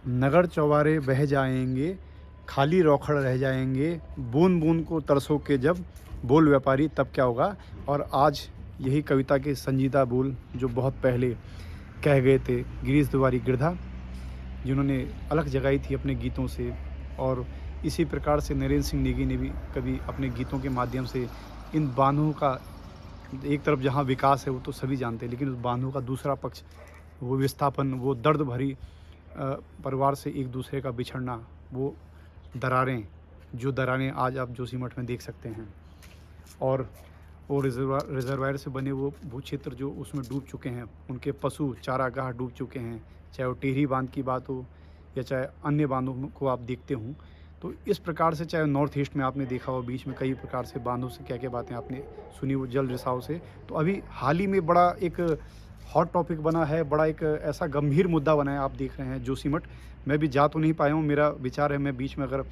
नगर चौबारे बह जाएंगे, खाली रौखड़ रह जाएंगे, बूंद बूंद को तरसो के जब बोल व्यापारी तब क्या होगा। और आज यही कविता के संजीदा बोल जो बहुत पहले कह गए थे गिरीश तिवारी गिरधा, जिन्होंने अलग जगाई थी अपने गीतों से। और इसी प्रकार से नरेंद्र सिंह नेगी ने भी कभी अपने गीतों के माध्यम से इन बांधों का, एक तरफ जहाँ विकास है वो तो सभी जानते हैं, लेकिन उस बांधों का दूसरा पक्ष, वो विस्थापन, वो दर्द भरी परिवार से एक दूसरे का बिछड़ना, वो दरारें, जो दरारें आज आप जोशीमठ में देख सकते हैं। और वो रिजर्वायर से बने वो भू क्षेत्र जो उसमें डूब चुके हैं, उनके पशु चारागाह डूब चुके हैं, चाहे वो टिहरी बांध की बात हो या चाहे अन्य बांधों को आप देखते हों। तो इस प्रकार से चाहे नॉर्थ ईस्ट में आपने देखा हो, बीच में कई प्रकार से बांधों से क्या क्या बातें आपने सुनी, वो जल रिसाव से। तो अभी हाल ही में बड़ा एक हॉट टॉपिक बना है, बड़ा एक ऐसा गंभीर मुद्दा बना है, आप देख रहे हैं जोशीमठ। मैं भी जा तो नहीं पाया हूँ, मेरा विचार है मैं बीच में अगर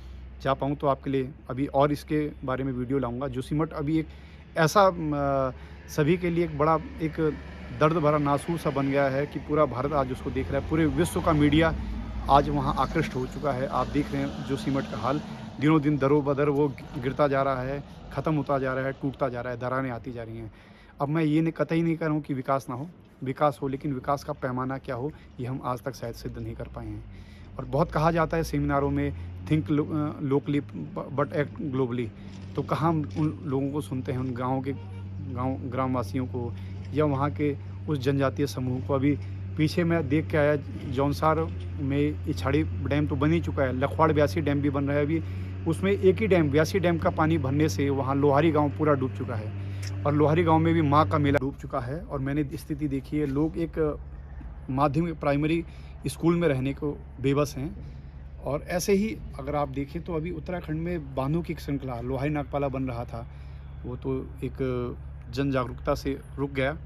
जा पाऊँ तो आपके लिए अभी और इसके बारे में वीडियो लाऊंगा। जोशीमठ अभी एक ऐसा सभी के लिए एक बड़ा एक दर्द भरा नासूर सा बन गया है कि पूरा भारत आज उसको देख रहा है, पूरे विश्व का मीडिया आज वहाँ आकृष्ट हो चुका है। आप देख रहे हैं जोशीमठ का हाल, दिनों दिन दरो बदर वो गिरता जा रहा है, ख़त्म होता जा रहा है, टूटता जा रहा है, दरारें आती जा रही हैं। अब मैं ये कतई नहीं कर रहा हूँ कि विकास ना हो, विकास हो, लेकिन विकास का पैमाना क्या हो ये हम आज तक शायद सिद्ध नहीं कर पाए हैं। और बहुत कहा जाता है सेमिनारों में, think locally but act globally. तो कहाँ हम उन लोगों को सुनते हैं, उन गाँव ग्रामवासियों को या वहाँ के उस जनजातीय समूह को। अभी पीछे मैं देख के आया, जौनसार में इछाड़ी डैम तो बन ही चुका है, लखवाड़ ब्यासी डैम भी बन रहा है अभी। उसमें एक ही डैम, ब्यासी डैम का पानी भरने से वहाँ लोहारी गांव पूरा डूब चुका है। और लोहारी गांव में भी माँ का मेला डूब चुका है। और मैंने स्थिति देखी है, लोग एक माध्यमिक प्राइमरी स्कूल में रहने को बेबस हैं। और ऐसे ही अगर आप देखें तो अभी उत्तराखंड में बांधों की श्रृंखला, लोहारी नागपाला बन रहा था, वो तो एक जन जागरूकता से रुक गया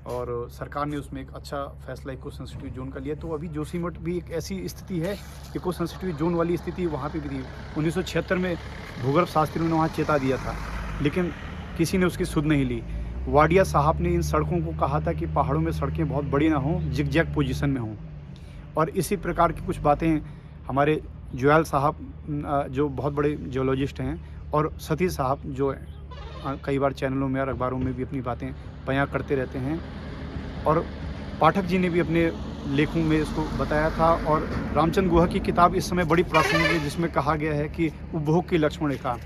और सरकार ने उसमें एक अच्छा फैसला इको सेंसिटिव जोन का लिया। तो अभी जोशीमठ भी एक ऐसी स्थिति है, इको सेंसिटिव जोन वाली स्थिति वहाँ पे भी थी। 1976 में भूगर्भ शास्त्रियों ने वहाँ चेता दिया था, लेकिन किसी ने उसकी सुध नहीं ली। वाडिया साहब ने इन सड़कों को कहा था कि पहाड़ों में सड़कें बहुत बड़ी ना हों, जिग-जैग पोजीशन में हों। और इसी प्रकार की कुछ बातें हमारे जुएल साहब जो बहुत बड़े जियोलॉजिस्ट हैं, और सतीश साहब जो कई बार चैनलों में और अखबारों में भी अपनी बातें बयां करते रहते हैं। और पाठक जी ने भी अपने लेखों में इसको बताया था। और रामचंद्र गुहा की किताब इस समय बड़ी प्रासंगिक है, जिसमें कहा गया है कि उपभोग की Lakshman rekha,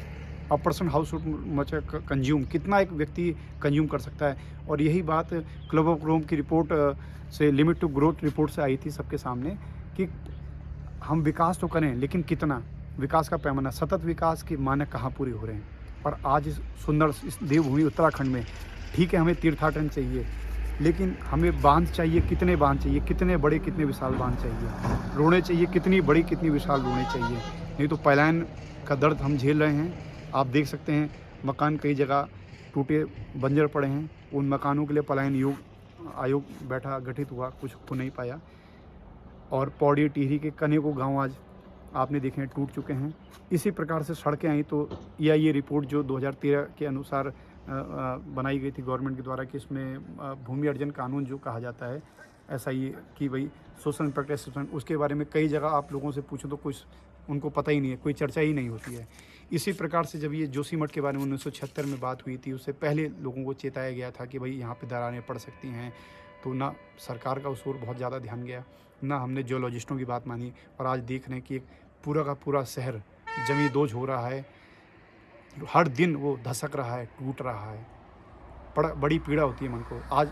a person how should much consume, कितना एक व्यक्ति कंज्यूम कर सकता है। और यही बात क्लब ऑफ रोम की रिपोर्ट से, लिमिट टू ग्रोथ रिपोर्ट से आई थी सबके सामने कि हम विकास तो करें, लेकिन कितना, विकास का पैमाना, सतत विकास के मानक कहाँ पूरे हो रहे हैं। और आज इस सुंदर इस देवभूमि उत्तराखंड में, ठीक है हमें तीर्थाटन चाहिए, लेकिन हमें बांध चाहिए, कितने बांध चाहिए, कितने बड़े कितने विशाल बांध चाहिए, रोड़ें चाहिए, कितनी बड़ी कितनी विशाल रोड़ें चाहिए। नहीं तो पलायन का दर्द हम झेल रहे हैं। आप देख सकते हैं मकान कई जगह टूटे बंजर पड़े हैं, उन मकानों के लिए पलायन आयोग बैठा, गठित हुआ, कुछ हो नहीं पाया। और पौड़ी टिहरी के कनेकों गाँव आज आपने देखे हैं टूट चुके हैं। इसी प्रकार से सड़कें आई तो ये रिपोर्ट जो 2013 के अनुसार बनाई गई थी गवर्नमेंट के द्वारा, कि इसमें भूमि अर्जन कानून जो कहा जाता है, ऐसा ही कि भाई सोशल इम्पैक्ट असेसमेंट, उसके बारे में कई जगह आप लोगों से पूछो तो कुछ उनको पता ही नहीं है, कोई चर्चा ही नहीं होती है। इसी प्रकार से जब ये जोशीमठ के बारे में 1976 में बात हुई थी, उससे पहले लोगों को चेताया गया था कि भाई यहाँ पे दरारें पड़ सकती हैं। तो ना सरकार का उस ओर बहुत ज़्यादा ध्यान गया, ना हमने जियोलॉजिस्टों की बात मानी। और आज देख रहे हैं कि एक पूरा का पूरा शहर जमींदोज हो रहा है, हर दिन वो धसक रहा है, टूट रहा है, बड़ी पीड़ा होती है मन को। आज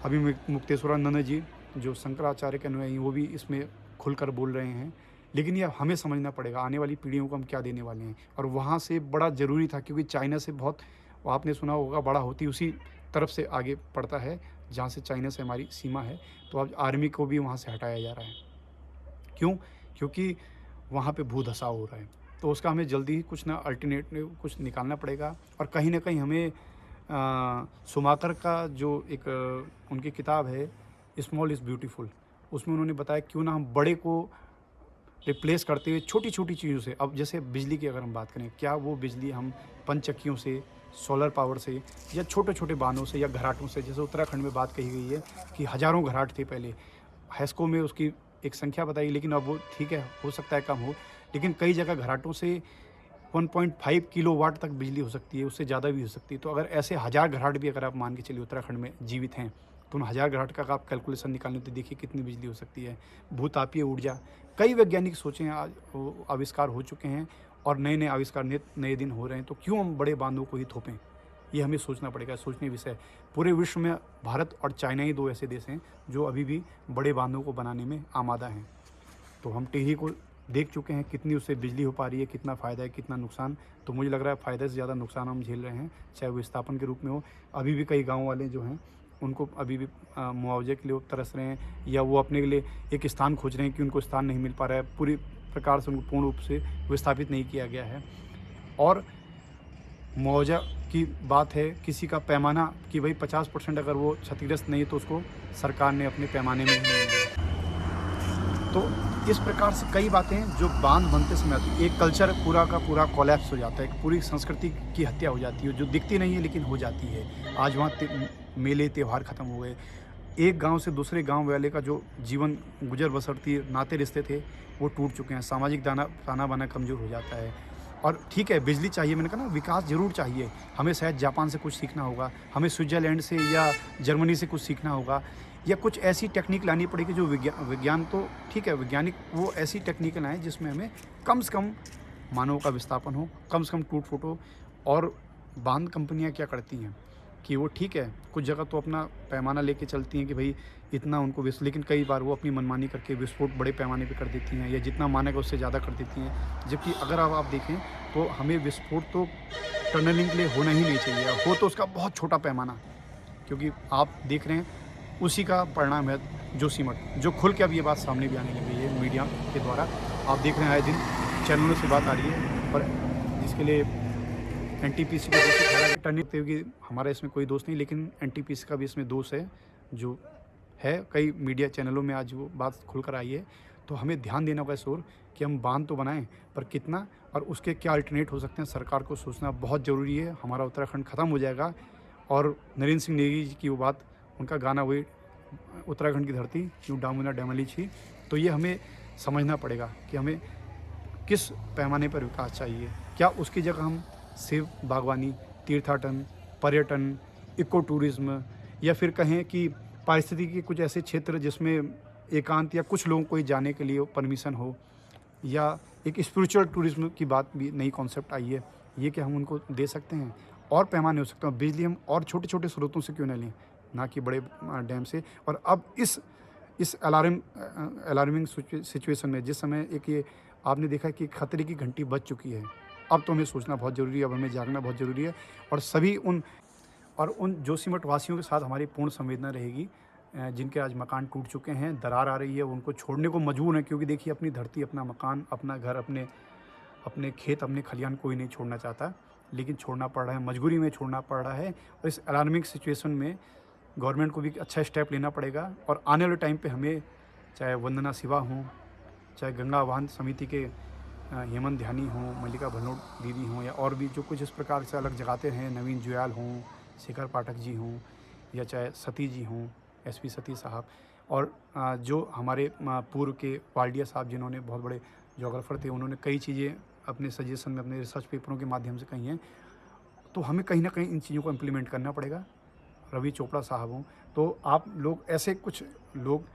अभी मुक्तेश्वरानंद जी जो शंकराचार्य के अनुयायी, वो भी इसमें खुलकर बोल रहे हैं। लेकिन ये हमें समझना पड़ेगा आने वाली पीढ़ियों को हम क्या देने वाले हैं। और वहाँ से बड़ा ज़रूरी था, क्योंकि चाइना से बहुत, आपने सुना होगा, बड़ा होती उसी तरफ से आगे पड़ता है जहाँ से चाइना से हमारी सीमा है। तो अब आर्मी को भी वहाँ से हटाया जा रहा है। क्यों? क्योंकि वहाँ पे भू धसाव हो रहा है। तो उसका हमें जल्दी ही कुछ ना अल्टरनेटिव कुछ निकालना पड़ेगा। और कहीं ना कहीं हमें सुमाकर का जो एक उनकी किताब है स्मॉल इज़ ब्यूटीफुल, उसमें उन्होंने बताया क्यों ना हम बड़े को रिप्लेस करते हुए छोटी छोटी चीज़ों से, अब जैसे बिजली की अगर हम बात करें, क्या वो बिजली हम पंचक्कियों से, सोलर पावर से, या छोटे छोटे बांधों से, या घराटों से, जैसे उत्तराखंड में बात कही गई है कि हज़ारों घराट थे पहले, हैस्को में उसकी एक संख्या बताई, लेकिन अब वो ठीक है, हो सकता है कम हो, लेकिन कई जगह घराटों से 1.5 किलोवाट तक बिजली हो सकती है, उससे ज़्यादा भी हो सकती है। तो अगर ऐसे 1000 घराट भी अगर आप मान के चलिए उत्तराखंड में जीवित हैं, तो उन 1000 घराट का आप कैलकुलेशन निकालें तो देखिए कितनी बिजली हो सकती है। भूतापीय ऊर्जा, कई वैज्ञानिक सोचें आज आविष्कार हो चुके हैं और नए-नए आविष्कार नित नए दिन हो रहे हैं, तो क्यों हम बड़े बांधों को ही थोपें? ये हमें सोचना पड़ेगा, सोचनीय विषय। पूरे विश्व में भारत और चाइना ही 2 ऐसे देश हैं जो अभी भी बड़े बांधों को बनाने में आमादा हैं। तो हम टिहरी को देख चुके हैं, कितनी उससे बिजली हो पा रही है, कितना फ़ायदा है, कितना नुकसान। तो मुझे लग रहा है फ़ायदे से ज़्यादा नुकसान हम झेल रहे हैं, चाहे वो विस्थापन के रूप में हो। अभी भी कई गाँव वाले जो हैं, उनको अभी भी मुआवजे के लिए वो तरस रहे हैं, या वो अपने के लिए एक स्थान खोज रहे हैं कि उनको स्थान नहीं मिल पा रहा है, पूरी प्रकार से उनको पूर्ण रूप से विस्थापित नहीं किया गया है। और मुआवजा की बात है, किसी का पैमाना कि भाई 50% अगर वो क्षतिग्रस्त नहीं है तो उसको सरकार ने अपने पैमाने में ही नहीं लिया। तो इस प्रकार से कई बातें जो बांध बनते समय आती है, एक कल्चर पूरा का पूरा कोलैप्स हो जाता है, एक पूरी संस्कृति की हत्या हो जाती है, जो दिखती नहीं है लेकिन हो जाती है। आज वहाँ मेले त्यौहार ख़त्म हो गए, एक गांव से दूसरे गांव वाले का जो जीवन गुजर बसर थी, नाते रिश्ते थे, वो टूट चुके हैं। सामाजिक ताना बाना कमज़ोर हो जाता है। और ठीक है, बिजली चाहिए, मैंने कहा ना, विकास ज़रूर चाहिए। हमें शायद जापान से कुछ सीखना होगा, हमें स्विट्ज़रलैंड से या जर्मनी से कुछ सीखना होगा, या कुछ ऐसी टेक्निक लानी पड़ेगी जो विज्ञान तो ठीक है, वैज्ञानिक वो ऐसी टेक्निक लाएँ जिसमें हमें कम से कम मानव का विस्थापन हो, कम से कम टूट फूट हो। और बांध कंपनियाँ क्या करती हैं कि वो ठीक है, कुछ जगह तो अपना पैमाना लेके चलती हैं कि भाई इतना उनको लेकिन कई बार वो अपनी मनमानी करके विस्फोट बड़े पैमाने पे कर देती हैं, या जितना मानक है उससे ज़्यादा कर देती हैं। जबकि अगर अब आप देखें तो हमें विस्फोट तो टनलिंग के लिए होना ही नहीं चाहिए, हो तो उसका बहुत छोटा पैमाना, क्योंकि आप देख रहे हैं उसी का परिणाम है जोशीमठ, जो खुल के अब ये बात सामने भी आने लगी है मीडिया के द्वारा। आप देख रहे हैं आए दिन चैनलों से बात आ रही है, और जिसके लिए एनटीपीसी का दोषी ठहरा टर्निंग क्योंकि हमारा इसमें कोई दोष नहीं, लेकिन एनटीपीसी का भी इसमें दोष है जो है। कई मीडिया चैनलों में आज वो बात खुलकर आई है। तो हमें ध्यान देना होगा इस ओर कि हम बांध तो बनाएं, पर कितना और उसके क्या अल्टरनेट हो सकते हैं, सरकार को सोचना बहुत ज़रूरी है। हमारा उत्तराखंड ख़त्म हो जाएगा। और नरेंद्र सिंह नेगी जी की वो बात, उनका गाना वही, उत्तराखंड की धरती क्यों डामुना डैमली छी। तो ये हमें समझना पड़ेगा कि हमें किस पैमाने पर विकास चाहिए। क्या उसकी जगह हम सेब बागवानी, तीर्थाटन, पर्यटन, इको टूरिज़्म, या फिर कहें कि पारिस्थितिकी के कुछ ऐसे क्षेत्र जिसमें एकांत या कुछ लोगों को ही जाने के लिए परमिशन हो, या एक स्पिरिचुअल टूरिज़्म की बात भी नई कॉन्सेप्ट आई है, ये क्या हम उनको दे सकते हैं? और पैमाने हो सकते हैं। बिजली हम और छोटे-छोटे स्रोतों से क्यों ना लें, ना कि बड़े डैम से। और अब इस अलार्मिंग सिचुएशन में, जिस समय एक ये आपने देखा कि खतरे की घंटी बज चुकी है, अब तो हमें सोचना बहुत ज़रूरी है, अब हमें जागना बहुत ज़रूरी है। और सभी उन जोशीमठ वासियों के साथ हमारी पूर्ण संवेदना रहेगी, जिनके आज मकान टूट चुके हैं, दरार आ रही है, उनको छोड़ने को मजबूर हैं, क्योंकि देखिए अपनी धरती, अपना मकान, अपना घर, अपने खेत, अपने खलिहान कोई नहीं छोड़ना चाहता, लेकिन छोड़ना पड़ रहा है, मजबूरी में छोड़ना पड़ रहा है। और इस अलार्मिंग सिचुएशन में गवर्नमेंट को भी अच्छा स्टेप लेना पड़ेगा। और आने वाले टाइम पे हमें, चाहे वंदना शिवा हों, चाहे गंगा आह्वान समिति के हेमंत ध्यानी हों, मल्लिका भनोट दीदी हों, या और भी जो कुछ इस प्रकार से अलग जगाते हैं, नवीन जुयाल हों, शेखर पाठक जी हों, या चाहे सती जी हों, एसपी सती साहब, और जो हमारे पूर्व के वाल्डिया साहब, जिन्होंने बहुत बड़े जोग्राफर थे, उन्होंने कई चीज़ें अपने सजेशन में, अपने रिसर्च पेपरों के माध्यम से कही हैं। तो हमें कहीं ना कहीं इन चीज़ों को इम्प्लीमेंट करना पड़ेगा। रवि चोपड़ा साहब हों, तो आप लोग, ऐसे कुछ लोग,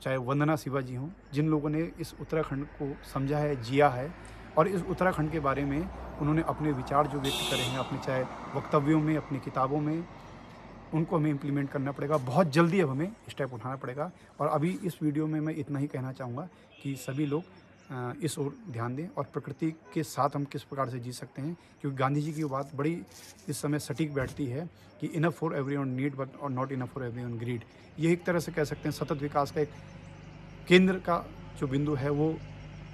चाहे वंदना शिवा जी हों, जिन लोगों ने इस उत्तराखंड को समझा है, जिया है, और इस उत्तराखंड के बारे में उन्होंने अपने विचार जो व्यक्त करे हैं, अपने चाहे वक्तव्यों में, अपनी किताबों में, उनको हमें इम्प्लीमेंट करना पड़ेगा। बहुत जल्दी अब हमें स्टेप उठाना पड़ेगा। और अभी इस वीडियो में मैं इतना ही कहना चाहूँगा कि सभी लोग इस ओर ध्यान दें, और प्रकृति के साथ हम किस प्रकार से जी सकते हैं, क्योंकि गांधी जी की बात बड़ी इस समय सटीक बैठती है कि enough for everyone need but और not enough for everyone greed. ये एक तरह से कह सकते हैं सतत विकास का एक केंद्र का जो बिंदु है, वो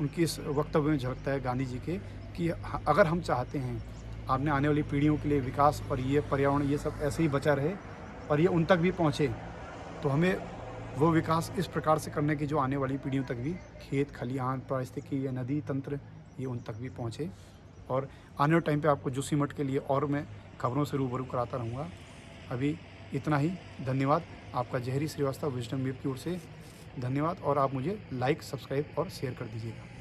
उनकी इस वक्तव्य में झलकता है गांधी जी के, कि अगर हम चाहते हैं आपने आने वाली पीढ़ियों के लिए विकास, और ये पर्यावरण, ये सब ऐसे ही बचा रहे और ये उन तक भी पहुँचे, तो हमें वो विकास इस प्रकार से करने की जो आने वाली पीढ़ियों तक भी, खेत खलिहान, पारिस्थितिकी या नदी तंत्र, ये उन तक भी पहुँचे। और आने वाले टाइम पे आपको जोशीमठ के लिए और मैं खबरों से रूबरू कराता रहूँगा। अभी इतना ही। धन्यवाद। आपका जहरी श्रीवास्तव विजडम वेब की ओर से धन्यवाद और आप मुझे लाइक, सब्सक्राइब और शेयर कर दीजिएगा।